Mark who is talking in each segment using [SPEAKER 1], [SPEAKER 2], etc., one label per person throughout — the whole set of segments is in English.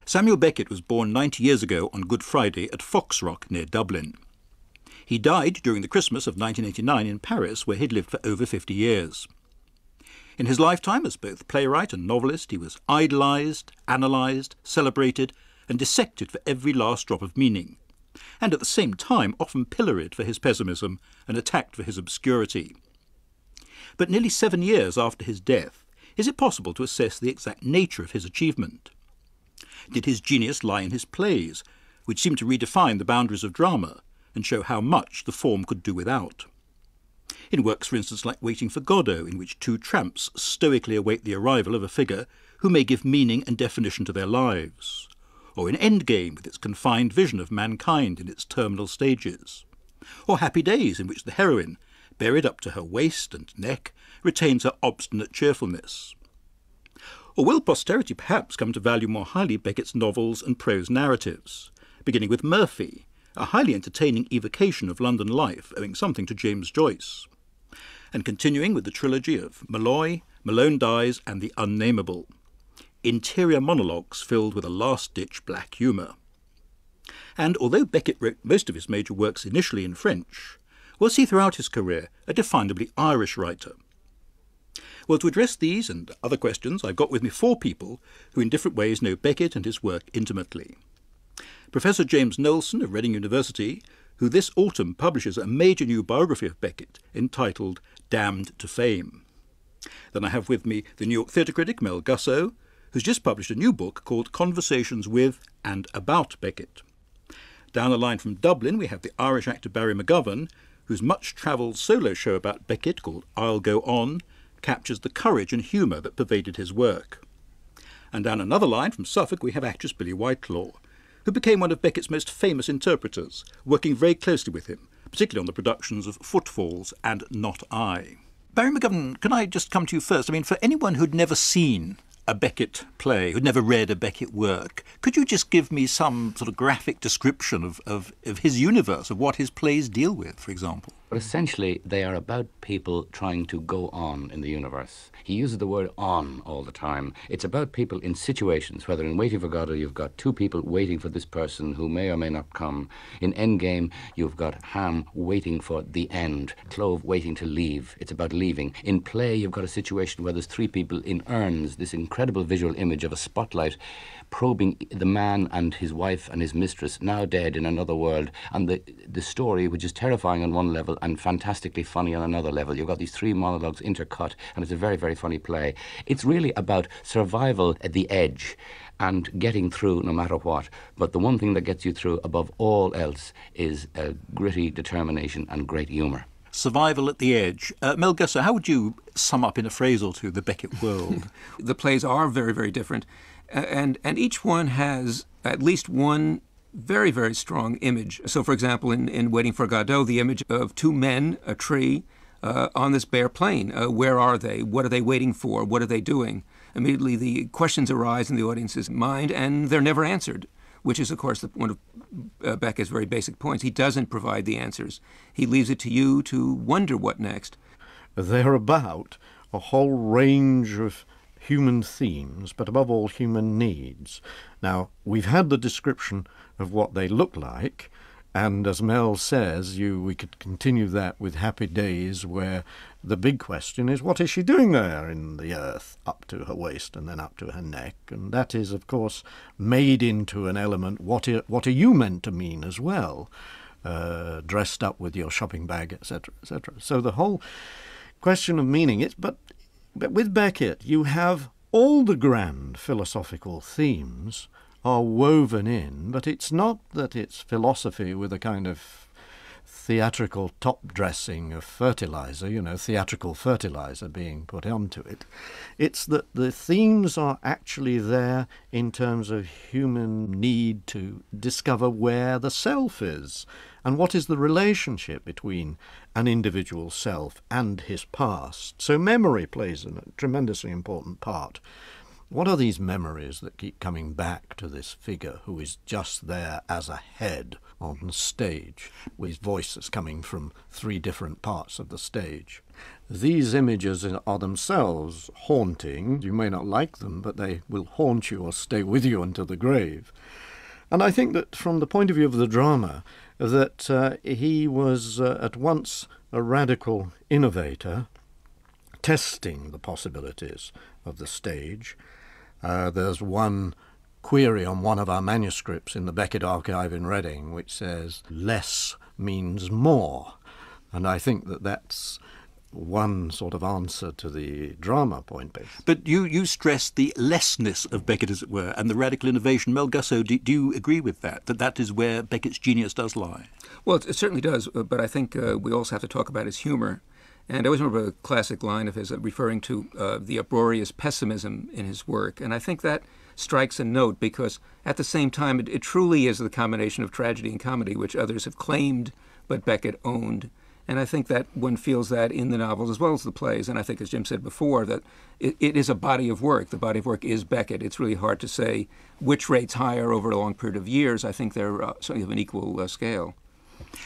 [SPEAKER 1] Samuel Beckett was born 90 years ago on Good Friday at Foxrock near Dublin. He died during the Christmas of 1989 in Paris, where he'd lived for over 50 years. In his lifetime as both playwright and novelist, he was idolised, analysed, celebrated and dissected for every last drop of meaning, and at the same time often pilloried for his pessimism and attacked for his obscurity. But nearly 7 years after his death, is it possible to assess the exact nature of his achievement? Did his genius lie in his plays, which seemed to redefine the boundaries of drama and show how much the form could do without? In works, for instance, like Waiting for Godot, in which two tramps stoically await the arrival of a figure who may give meaning and definition to their lives, or in Endgame, with its confined vision of mankind in its terminal stages, or Happy Days, in which the heroine, buried up to her waist and neck, retains her obstinate cheerfulness. Or will posterity perhaps come to value more highly Beckett's novels and prose narratives, beginning with Murphy, a highly entertaining evocation of London life owing something to James Joyce, and continuing with the trilogy of Malloy, Malone Dies and The Unnameable, interior monologues filled with a last-ditch black humour. And although Beckett wrote most of his major works initially in French, was he throughout his career a definably Irish writer? Well, to address these and other questions, I've got with me 4 people who in different ways know Beckett and his work intimately. Professor James Knowlson of Reading University, who this autumn publishes a major new biography of Beckett entitled Damned to Fame. Then I have with me the New York theatre critic Mel Gussow, who's just published a new book called Conversations with and About Beckett. Down the line from Dublin, we have the Irish actor Barry McGovern, whose much-travelled solo show about Beckett called I'll Go On captures the courage and humour that pervaded his work. And down another line from Suffolk we have actress Billy Whitelaw, who became one of Beckett's most famous interpreters, working very closely with him, particularly on the productions of Footfalls and Not I. Barry McGovern, can I just come to you first? I mean, for anyone who'd never seen a Beckett play, who'd never read a Beckett work, could you just give me some sort of graphic description of his universe, of what his plays deal with, for example?
[SPEAKER 2] But essentially, they are about people trying to go on in the universe. He uses the word on all the time. It's about people in situations, whether in Waiting for Godot, you've got 2 people waiting for this person who may or may not come. In Endgame, you've got Ham waiting for the end, Clove waiting to leave. It's about leaving. In play, you've got a situation where there's 3 people in urns, this incredible visual image of a spotlight probing the man and his wife and his mistress, now dead in another world, and the story, which is terrifying on one level and fantastically funny on another level. You've got these 3 monologues intercut, and it's a very, very funny play. It's really about survival at the edge and getting through no matter what. But the one thing that gets you through above all else is a gritty determination and great humour.
[SPEAKER 1] Survival at the edge. Mel Gussow, how would you sum up in a phrase or two the Beckett world?
[SPEAKER 3] The plays are very, very different. And each one has at least one very, very strong image. So, for example, in Waiting for Godot, the image of 2 men, a tree, on this bare plain. Where are they? What are they waiting for? What are they doing? Immediately the questions arise in the audience's mind, and they're never answered, which is, of course, one of Beckett's very basic points. He doesn't provide the answers. He leaves it to you to wonder what next.
[SPEAKER 4] They're about a whole range of human themes, but above all human needs. Now, we've had the description of what they look like, and as Mel says, we could continue that with Happy Days, where the big question is, what is she doing there in the earth, up to her waist and then up to her neck? And that is, of course, made into an element, what are you meant to mean as well, dressed up with your shopping bag, etc., etc. So the whole question of meaning, but with Beckett, you have all the grand philosophical themes are woven in, but it's not that it's philosophy with a kind of theatrical top-dressing of fertilizer, theatrical fertilizer being put onto it. It's that the themes are actually there in terms of human need to discover where the self is and what is the relationship between an individual self and his past. So memory plays a tremendously important part What are these memories that keep coming back to this figure who is just there as a head on the stage, with his voices coming from 3 different parts of the stage? These images are themselves haunting. You may not like them, but they will haunt you or stay with you until the grave. And I think that from the point of view of the drama, that he was at once a radical innovator, testing the possibilities of the stage. There's one query on one of our manuscripts in the Beckett archive in Reading which says, less means more. And I think that that's one sort of answer to the drama point.
[SPEAKER 1] But you stress the lessness of Beckett, as it were, and the radical innovation. Mel Gusso, do you agree with that, that is where Beckett's genius does lie?
[SPEAKER 3] Well, it certainly does, but I think we also have to talk about his humor. And I always remember a classic line of his referring to the uproarious pessimism in his work. And I think that strikes a note because at the same time, it truly is the combination of tragedy and comedy, which others have claimed, but Beckett owned. And I think that one feels that in the novels as well as the plays. And I think, as Jim said before, that it is a body of work. The body of work is Beckett. It's really hard to say which rates higher over a long period of years. I think they're certainly of an equal scale.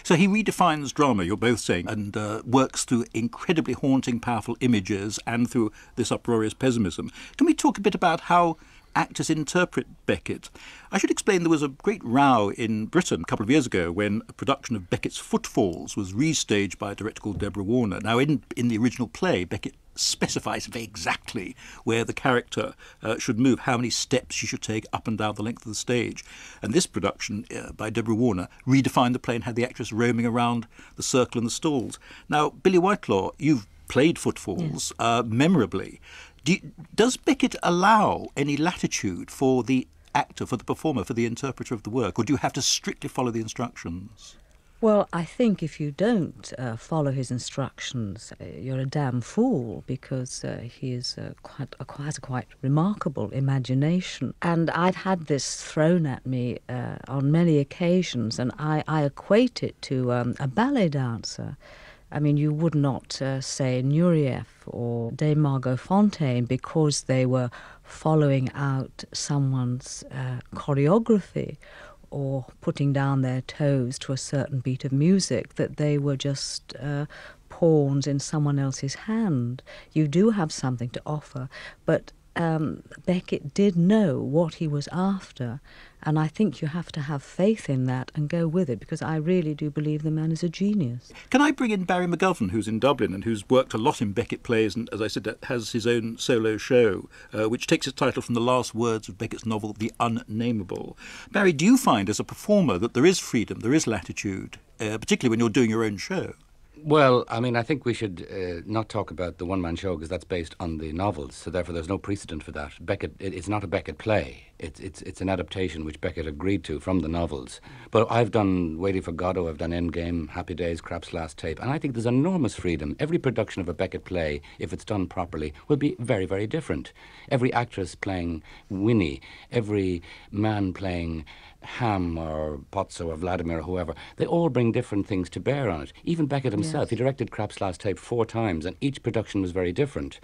[SPEAKER 1] So he redefines drama, you're both saying, and works through incredibly haunting, powerful images and through this uproarious pessimism. Can we talk a bit about how actors interpret Beckett? I should explain there was a great row in Britain a couple of years ago when a production of Beckett's Footfalls was restaged by a director called Deborah Warner. Now, in the original play, Beckett specifies very exactly where the character should move, how many steps she should take up and down the length of the stage. And this production by Deborah Warner redefined the play and had the actress roaming around the circle and the stalls. Now, Billy Whitelaw, you've played Footfalls memorably. Does Beckett allow any latitude for the actor, for the performer, for the interpreter of the work, or do you have to strictly follow the instructions?
[SPEAKER 5] Well, I think if you don't follow his instructions, you're a damn fool, because he is has a quite remarkable imagination. And I've had this thrown at me on many occasions, and I equate it to a ballet dancer. I mean, you would not say Nureyev or Dame Margot Fonteyn because they were following out someone's choreography or putting down their toes to a certain beat of music, that they were just pawns in someone else's hand. You do have something to offer, but Beckett did know what he was after, and I think you have to have faith in that and go with it, because I really do believe the man is a genius.
[SPEAKER 1] Can I bring in Barry McGovern, who's in Dublin and who's worked a lot in Beckett plays and, as I said, has his own solo show, which takes its title from the last words of Beckett's novel, The Unnameable. Barry, do you find as a performer that there is freedom, there is latitude, particularly when you're doing your own show?
[SPEAKER 2] Well, I mean, I think we should not talk about the one-man show because that's based on the novels, so therefore there's no precedent for that. Beckett, it's not a Beckett play. It's an adaptation which Beckett agreed to from the novels. But I've done Waiting for Godot, I've done Endgame, Happy Days, Krapp's Last Tape, and I think there's enormous freedom. Every production of a Beckett play, if it's done properly, will be very, very different. Every actress playing Winnie, every man playing Ham or Pozzo or Vladimir or whoever, they all bring different things to bear on it. Even Beckett himself, yes. He directed Krapp's Last Tape 4 times, and each production was very different.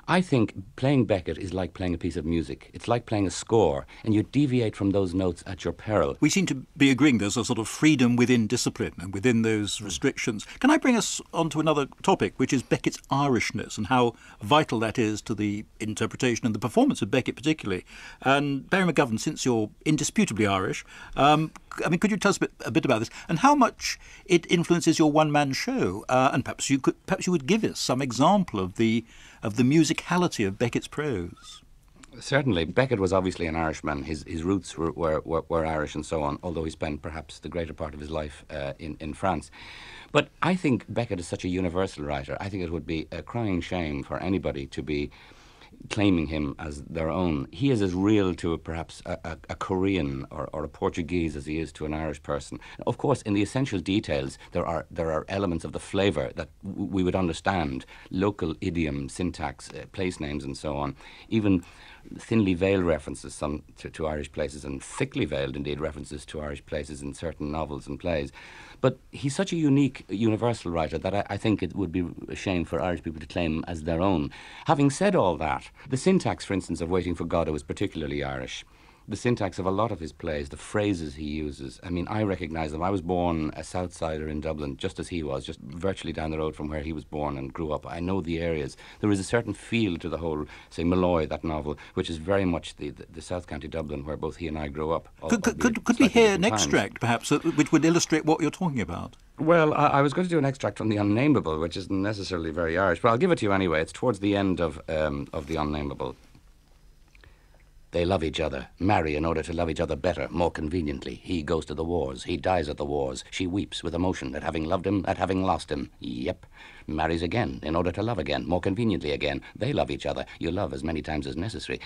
[SPEAKER 2] I think playing Beckett is like playing a piece of music. It's like playing a score, and you deviate from those notes at your peril.
[SPEAKER 1] We seem to be agreeing there's a sort of freedom within discipline and within those restrictions. Can I bring us on to another topic, which is Beckett's Irishness and how vital that is to the interpretation and the performance of Beckett particularly? And Barry McGovern, since you're indisputably Irish, I mean, could you tell us a bit about this and how much it influences your one-man show? And perhaps you would give us some example of the musicality of Beckett's prose.
[SPEAKER 2] Certainly. Beckett was obviously an Irishman. His roots were Irish and so on, although he spent perhaps the greater part of his life in France. But I think Beckett is such a universal writer. I think it would be a crying shame for anybody to be claiming him as their own. He is as real to perhaps a Korean or a Portuguese as he is to an Irish person. Of course, in the essential details, there are elements of the flavour that we would understand, local idiom, syntax, place names and so on, even thinly veiled references to Irish places and thickly veiled, indeed, references to Irish places in certain novels and plays. But he's such a unique, universal writer that I think it would be a shame for Irish people to claim him as their own. Having said all that, that. The syntax, for instance, of Waiting for Godot is particularly Irish. The syntax of a lot of his plays, the phrases he uses, I mean, I recognise them. I was born a Southsider in Dublin, just as he was, just virtually down the road from where he was born and grew up. I know the areas. There is a certain feel to the whole, say, Malloy, that novel, which is very much the South County Dublin where both he and I grew up.
[SPEAKER 1] Could we hear an extract, perhaps, which would illustrate what you're talking about?
[SPEAKER 2] Well, I was going to do an extract from The Unnameable, which isn't necessarily very Irish, but I'll give it to you anyway. It's towards the end of The Unnameable. They love each other, marry in order to love each other better, more conveniently. He goes to the wars. He dies at the wars. She weeps with emotion at having loved him, at having lost him. Yep. Marries again in order to love again, more conveniently again. They love each other. You love as many times as necessary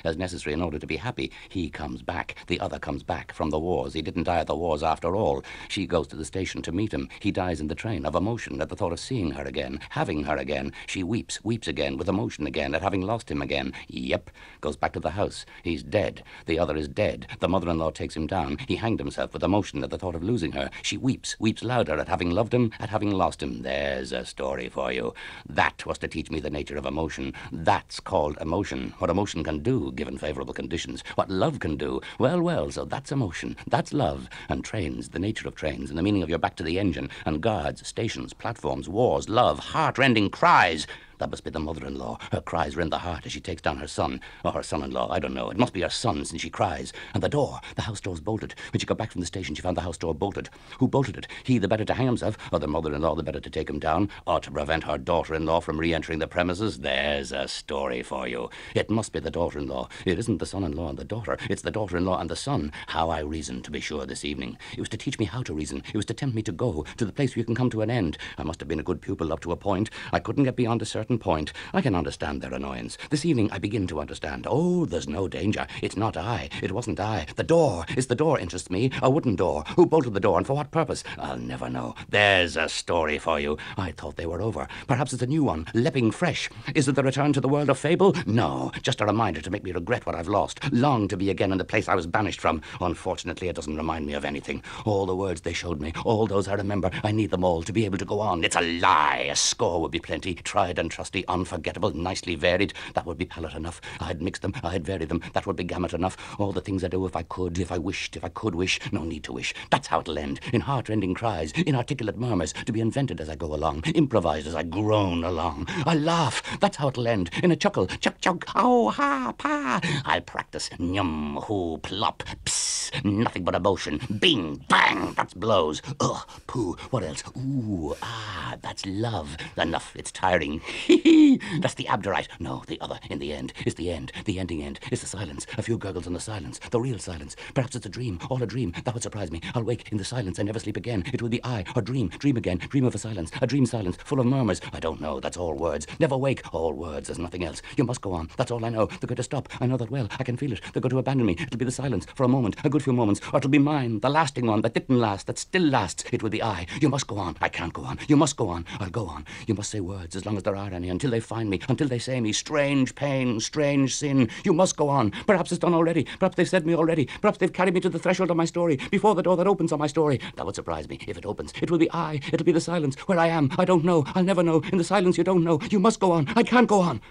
[SPEAKER 2] in order to be happy. He comes back. The other comes back from the wars. He didn't die at the wars after all. She goes to the station to meet him. He dies in the train of emotion at the thought of seeing her again, having her again. She weeps again with emotion again at having lost him again. Yep. Goes back to the house. He's dead. The other is dead. The mother-in-law takes him down. He hanged himself with emotion at the thought of losing her. She weeps louder at having loved him, at having lost him. There's a story for you. That was to teach me the nature of emotion. That's called emotion. What emotion can do, given favourable conditions. What love can do. Well, so that's emotion. That's love. And trains, the nature of trains, and the meaning of your back to the engine, and guards, stations, platforms, wars, love, heart-rending cries. That must be the mother-in-law. Her cries rend the heart as she takes down her son, or her son-in-law, I don't know. It must be her son, since she cries. And the house door's bolted. When she got back from the station, she found the house door bolted. Who bolted it? He the better to hang himself, or the mother-in-law the better to take him down, or to prevent her daughter-in-law from re-entering the premises? There's a story for you. It must be the daughter-in-law. It isn't the son-in-law and the daughter. It's the daughter-in-law and the son. How I reasoned, to be sure, this evening. It was to teach me how to reason. It was to tempt me to go to the place where you can come to an end. I must have been a good pupil up to a point. I couldn't get beyond a certain point. I can understand their annoyance. This evening I begin to understand. Oh, there's no danger. It's not I. It wasn't I. The door. It's the door interests me. A wooden door. Who bolted the door and for what purpose? I'll never know. There's a story for you. I thought they were over. Perhaps it's a new one, leaping fresh. Is it the return to the world of fable? No, just a reminder to make me regret what I've lost. Long to be again in the place I was banished from. Unfortunately, it doesn't remind me of anything. All the words they showed me, all those I remember, I need them all to be able to go on. It's a lie. A score would be plenty. Tried and trusty, unforgettable, nicely varied. That would be palate enough. I'd mix them, I'd vary them. That would be gamut enough. All the things I do if I could, if I wished, if I could wish. No need to wish. That's how it'll end. In heart-rending cries, inarticulate murmurs, to be invented as I go along, improvised as I groan along. I laugh. That's how it'll end. In a chuckle. Chuck, chuck, oh, ha, pa. I'll practice. Nyum, hoo, plop, pss. Nothing but emotion. Bing, bang. That's blows. Ugh, poo. What else? Ooh, ah, that's love. Enough. It's tiring. Hee hee. That's the abderite. No, the other. In the end. Is the end. The ending end. Is the silence. A few gurgles in the silence. The real silence. Perhaps it's a dream. All a dream. That would surprise me. I'll wake in the silence and never sleep again. It will be I, or dream. Dream again. Dream of a silence. A dream silence. Full of murmurs. I don't know. That's all words. Never wake. All words. There's nothing else. You must go on. That's all I know. They're going to stop. I know that well. I can feel it. They're going to abandon me. It'll be the silence. For a moment. A good few moments. Or it'll be mine. The lasting one. That didn't last. That still lasts. It will be I. You must go on. I can't go on. You must go on. I'll go on. You must say words as long as there are any. Until they find me. Until they say me. Strange pain. Strange sin. You must go on. Perhaps it's done already. Perhaps they've said me already. Perhaps they've carried me to the threshold of my story. Before the door that opens on my story. That would surprise me. If it opens, it will be I. It'll be the silence. Where I am. I don't know. I'll never know. In the silence you don't know. You must go on. I can't go on.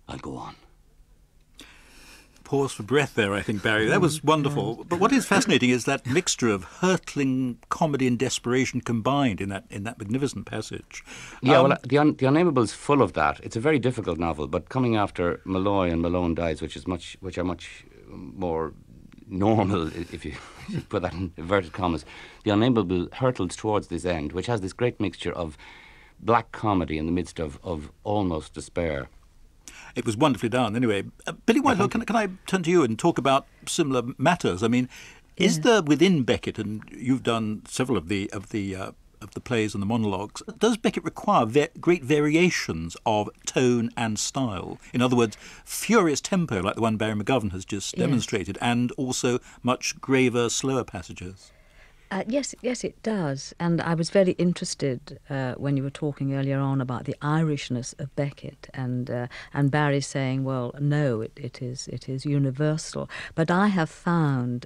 [SPEAKER 2] I'll go on.
[SPEAKER 1] Pause for breath there, I think, Barry. That was wonderful. But what is fascinating is that mixture of hurtling comedy and desperation combined in that magnificent passage.
[SPEAKER 2] Yeah, well, the Unnameable's full of that. It's a very difficult novel, but coming after Malloy and Malone Dies, which are much more normal, if you put that in inverted commas, the Unnameable hurtles towards this end, which has this great mixture of black comedy in the midst of almost despair.
[SPEAKER 1] It was wonderfully done. Anyway, Billy Whitelaw, can I turn to you and talk about similar matters? I mean, is there within Beckett, and you've done several of the plays and the monologues, does Beckett require great variations of tone and style? In other words, furious tempo like the one Barry McGovern has just demonstrated, and also much graver, slower passages?
[SPEAKER 5] Yes, it does. And I was very interested when you were talking earlier on about the Irishness of Beckett, and Barry saying, well, no, it is universal. But I have found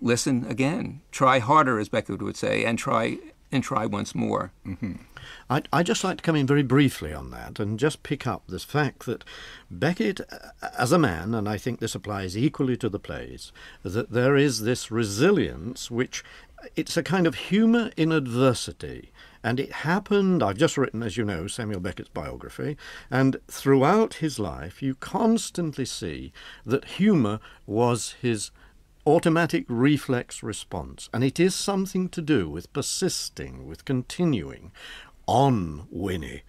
[SPEAKER 3] listen again, try harder, as Beckett would say, and try once more.
[SPEAKER 4] Mm-hmm. I'd just like to come in very briefly on that and just pick up this fact that Beckett, as a man, and I think this applies equally to the plays, that there is this resilience which, it's a kind of humour in adversity. And it happened, I've just written, as you know, Samuel Beckett's biography, and throughout his life you constantly see that humour was his automatic reflex response. And it is something to do with persisting, with continuing. On, Winnie.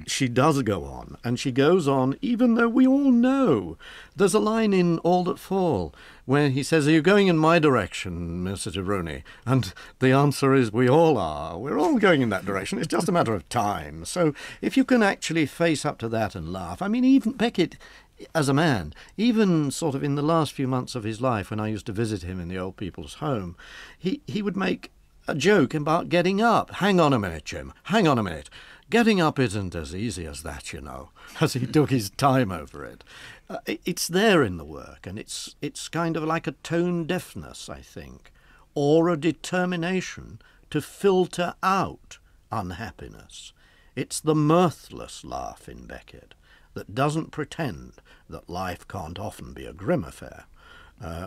[SPEAKER 4] She does go on, and she goes on even though we all know. There's a line in All That Fall where he says, "Are you going in my direction, Mr. Roney?" And the answer is, we all are. We're all going in that direction. It's just a matter of time. So if you can actually face up to that and laugh. I mean, even Beckett, as a man, even sort of in the last few months of his life when I used to visit him in the old people's home, he would make a joke about getting up. Hang on a minute, Jim. Hang on a minute. Getting up isn't as easy as that, you know, as he took his time over it. It's there in the work, and it's kind of like a tone deafness, I think, or a determination to filter out unhappiness. It's the mirthless laugh in Beckett that doesn't pretend that life can't often be a grim affair.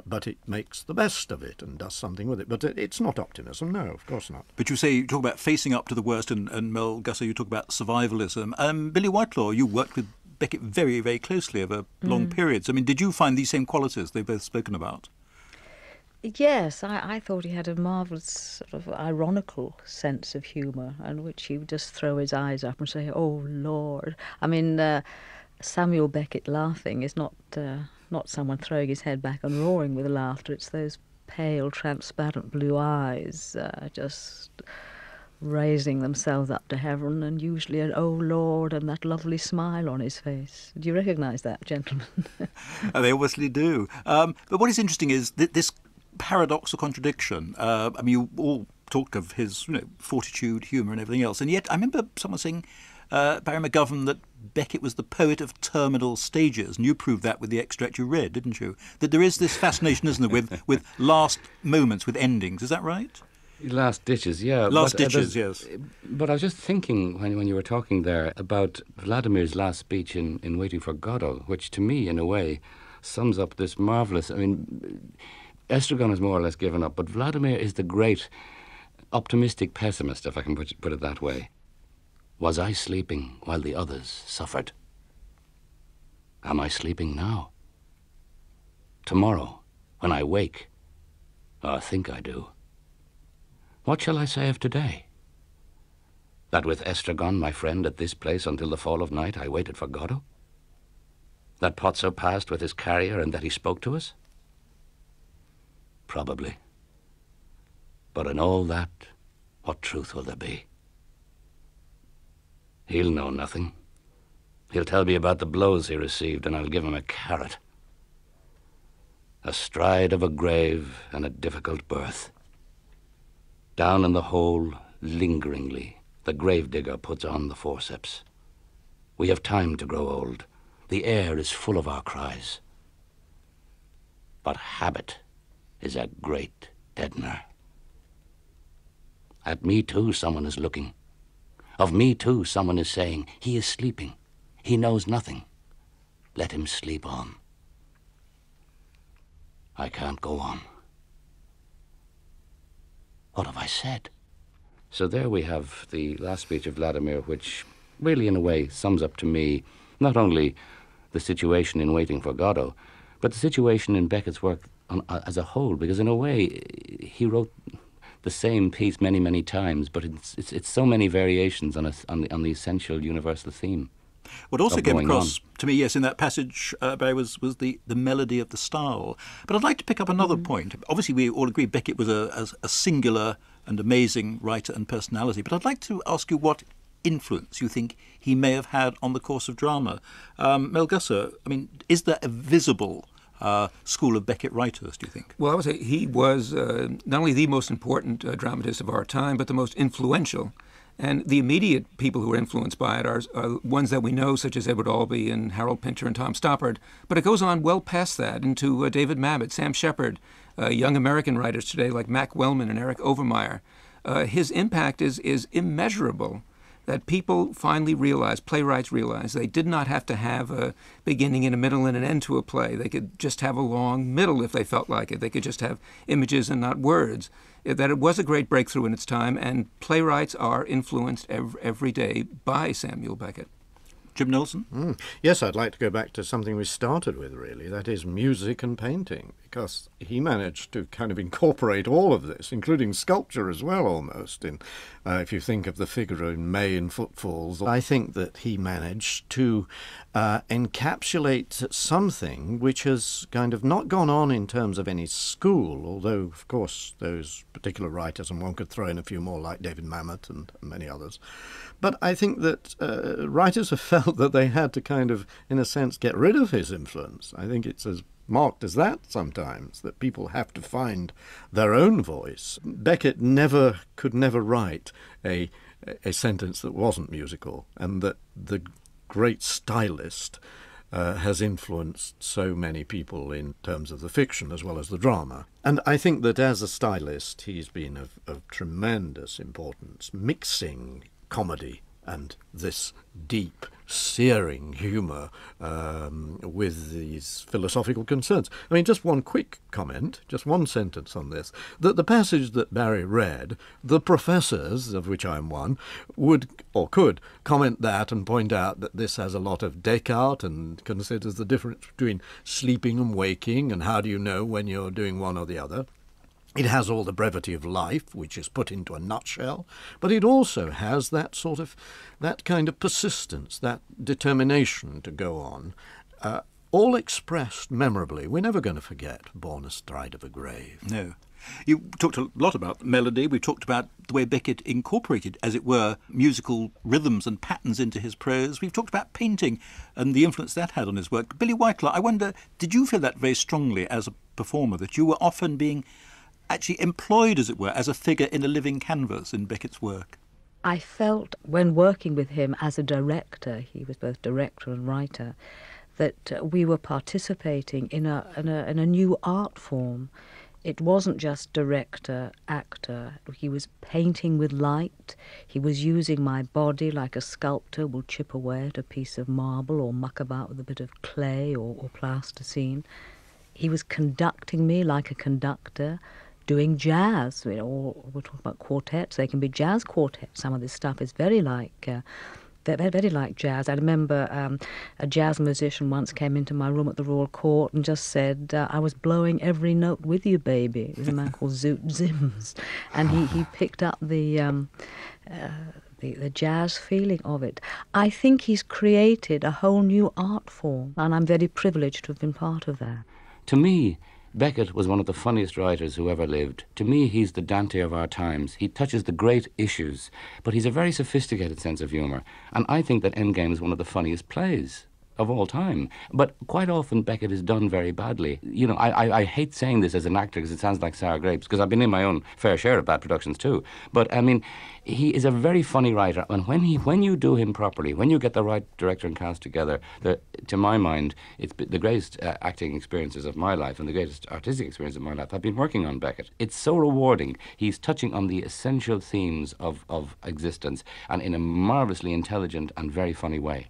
[SPEAKER 4] But it makes the best of it and does something with it. But it's not optimism, no, of course not.
[SPEAKER 1] But you talk about facing up to the worst, and Mel Gusser, you talk about survivalism. Billy Whitelaw, you worked with Beckett very, very closely over long periods. I mean, did you find these same qualities they've both spoken about?
[SPEAKER 5] Yes, I thought he had a marvellous sort of ironical sense of humour, in which he would just throw his eyes up and say, "Oh, Lord." I mean, Samuel Beckett laughing is not someone throwing his head back and roaring with laughter. It's those pale, transparent blue eyes just raising themselves up to heaven, and usually an "Oh, Lord," and that lovely smile on his face. Do you recognise that, gentlemen?
[SPEAKER 1] They obviously do. But what is interesting is this paradox or contradiction. I mean, you all talk of his fortitude, humour and everything else, and yet I remember someone saying, Barry McGovern, that Beckett was the poet of terminal stages, and you proved that with the extract you read, didn't you? That there is this fascination, isn't there, with last moments, with endings. Is that right?
[SPEAKER 2] Last ditches, yeah.
[SPEAKER 1] Last ditches, yes.
[SPEAKER 2] But I was just thinking when you were talking there about Vladimir's last speech in Waiting for Godot, which to me, in a way, sums up this marvellous... I mean, Estragon has more or less given up, but Vladimir is the great optimistic pessimist, if I can put it that way. Was I sleeping while the others suffered? Am I sleeping now? Tomorrow, when I wake, I think I do. What shall I say of today? That with Estragon, my friend, at this place until the fall of night, I waited for Godot? That Pozzo passed with his carrier and that he spoke to us? Probably. But in all that, what truth will there be? He'll know nothing. He'll tell me about the blows he received, and I'll give him a carrot. Astride of a grave and a difficult birth. Down in the hole, lingeringly, the gravedigger puts on the forceps. We have time to grow old. The air is full of our cries. But habit is a great deadener. At me, too, someone is looking. Of me, too, someone is saying, he is sleeping. He knows nothing. Let him sleep on. I can't go on. What have I said? So there we have the last speech of Vladimir, which really, in a way, sums up to me not only the situation in Waiting for Godot, but the situation in Beckett's work as a whole, because in a way, he wrote the same piece many, many times, but it's so many variations on the essential universal theme.
[SPEAKER 1] What also came across to me, yes, in that passage, Barry, was the melody of the style. But I'd like to pick up another point. Obviously, we all agree Beckett was a singular and amazing writer and personality, but I'd like to ask you what influence you think he may have had on the course of drama. Mel Gusser, I mean, is there a visible school of Beckett writers, do you think?
[SPEAKER 3] Well, I would say he was not only the most important dramatist of our time, but the most influential. And the immediate people who were influenced by it are ones that we know, such as Edward Albee and Harold Pinter and Tom Stoppard. But it goes on well past that into David Mamet, Sam Shepard, young American writers today like Mac Wellman and Eric Overmyer. His impact is immeasurable. That people finally realized, playwrights realized, they did not have to have a beginning and a middle and an end to a play. They could just have a long middle if they felt like it. They could just have images and not words. That it was a great breakthrough in its time, and playwrights are influenced every day by Samuel Beckett.
[SPEAKER 1] Jim Nelson?
[SPEAKER 4] Yes, I'd like to go back to something we started with, really. That is music and painting, because he managed to kind of incorporate all of this, including sculpture as well, almost. If you think of the figure in May in Footfalls, I think that he managed to encapsulate something which has kind of not gone on in terms of any school, although, of course, those particular writers, and one could throw in a few more like David Mamet and many others. But I think that writers have felt that they had to kind of, in a sense, get rid of his influence. I think it's as marked as that sometimes, that people have to find their own voice. Beckett could never write a sentence that wasn't musical, and that the great stylist has influenced so many people in terms of the fiction as well as the drama. And I think that as a stylist, he's been of tremendous importance, mixing comedy and this deep, searing humour with these philosophical concerns. I mean, just one quick comment, just one sentence on this, that the passage that Barry read, the professors, of which I'm one, would or could comment that and point out that this has a lot of Descartes and considers the difference between sleeping and waking and how do you know when you're doing one or the other. It has all the brevity of life, which is put into a nutshell, but it also has that kind of persistence, that determination to go on, all expressed memorably. We're never going to forget Born Astride of a Grave.
[SPEAKER 1] No. You talked a lot about melody. We've talked about the way Beckett incorporated, as it were, musical rhythms and patterns into his prose. We've talked about painting and the influence that had on his work. Billy Whitelaw, I wonder, did you feel that very strongly as a performer, that you were often being actually employed, as it were, as a figure in a living canvas in Beckett's work?
[SPEAKER 5] I felt when working with him as a director, he was both director and writer, that we were participating in a new art form. It wasn't just director, actor. He was painting with light. He was using my body like a sculptor will chip away at a piece of marble or muck about with a bit of clay or plasticine. He was conducting me like a conductor, doing jazz, or we're talking about quartets. They can be jazz quartets. Some of this stuff is very like jazz. I remember a jazz musician once came into my room at the Royal Court and just said, I was blowing every note with you, baby. It was a man called Zoot Zims. And he picked up the jazz feeling of it. I think he's created a whole new art form, and I'm very privileged to have been part of that.
[SPEAKER 2] To me, Beckett was one of the funniest writers who ever lived. To me, he's the Dante of our times. He touches the great issues, but he's a very sophisticated sense of humour. And I think that Endgame is one of the funniest plays of all time. But quite often Beckett is done very badly. You know, I hate saying this as an actor because it sounds like sour grapes, because I've been in my own fair share of bad productions too. But I mean, he is a very funny writer, and when you do him properly, when you get the right director and cast together, to my mind, it's the greatest acting experiences of my life and the greatest artistic experience of my life. I've been working on Beckett. It's so rewarding. He's touching on the essential themes of existence, and in a marvellously intelligent and very funny way.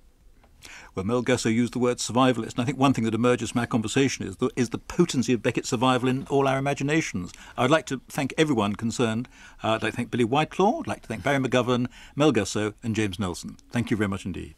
[SPEAKER 1] Well, Mel Gussow used the word survivalist, and I think one thing that emerges from our conversation is the potency of Beckett's survival in all our imaginations. I'd like to thank everyone concerned. I'd like to thank Billy Whitelaw, I'd like to thank Barry McGovern, Mel Gussow and James Nelson. Thank you very much indeed.